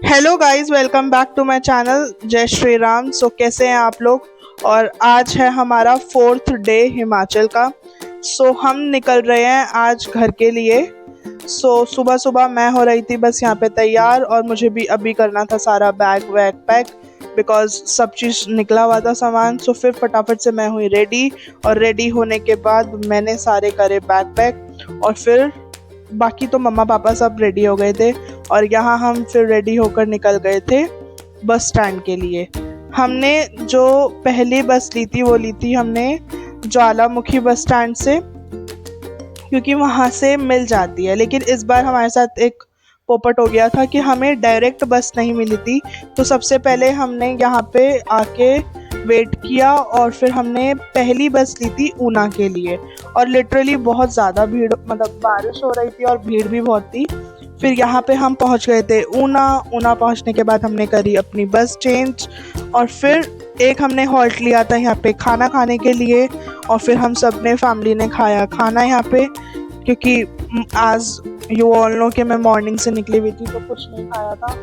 Hello guys, welcome back to my channel. जय श्री राम। कैसे हैं आप लोग। और आज है हमारा 4th डे हिमाचल का। हम निकल रहे हैं आज घर के लिए। सुबह सुबह मैं हो रही थी बस यहाँ पे तैयार, और मुझे भी अभी करना था सारा बैग वैग पैक, बिकॉज सब चीज़ निकला हुआ था सामान। फिर फटाफट से मैं हुई रेडी, और रेडी होने के बाद मैंने सारे करे बैग पैक, और फिर बाकी तो मम्मा पापा सब रेडी हो गए थे। और यहाँ हम फिर रेडी होकर निकल गए थे बस स्टैंड के लिए। हमने जो पहली बस ली थी वो ली थी हमने ज्वालामुखी बस स्टैंड से, क्योंकि वहाँ से मिल जाती है। लेकिन इस बार हमारे साथ एक पोपट हो गया था कि हमें डायरेक्ट बस नहीं मिली थी। तो सबसे पहले हमने यहाँ पे आके वेट किया, और फिर हमने पहली बस ली थी ऊना के लिए। और लिटरली बहुत ज़्यादा भीड़, मतलब बारिश हो रही थी और भीड़ भी बहुत थी। फिर यहाँ पे हम पहुँच गए थे ऊना पहुँचने के बाद हमने करी अपनी बस चेंज, और फिर एक हमने हॉल्ट लिया था यहाँ पे खाना खाने के लिए। और फिर हम सब ने फैमिली ने खाया खाना यहाँ पे, क्योंकि आज यू ऑल नो कि मैं मॉर्निंग से निकली हुई थी तो कुछ नहीं खाया था।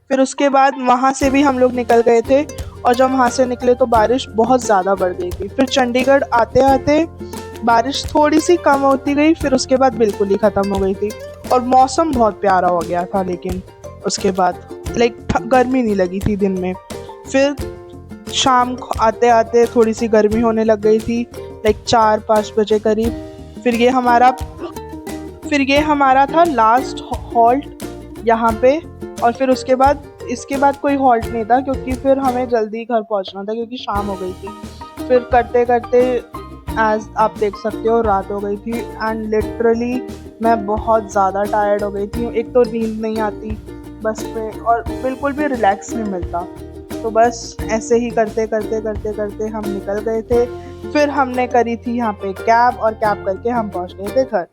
फिर उसके बाद वहाँ से भी हम लोग निकल गए थे, और जब वहाँ से निकले तो बारिश बहुत ज़्यादा बढ़ गई थी। फिर चंडीगढ़ आते आते बारिश थोड़ी सी कम होती गई, फिर उसके बाद बिल्कुल ही ख़त्म हो गई थी, और मौसम बहुत प्यारा हो गया था। लेकिन उसके बाद गर्मी नहीं लगी थी दिन में। फिर शाम को आते आते थोड़ी सी गर्मी होने लग गई थी, 4-5 बजे करीब। फिर ये हमारा था लास्ट हॉल्ट यहाँ पे। और फिर इसके बाद कोई हॉल्ट नहीं था, क्योंकि फिर हमें जल्दी घर पहुँचना था, क्योंकि शाम हो गई थी। फिर करते करते एज आप देख सकते हो रात हो गई थी, एंड लिटरली मैं बहुत ज़्यादा टायर्ड हो गई थी। एक तो नींद नहीं आती बस पे, और बिल्कुल भी रिलैक्स नहीं मिलता। तो बस ऐसे ही करते करते हम निकल गए थे। फिर हमने करी थी यहाँ पे कैब, और कैब करके हम पहुँच गए थे घर।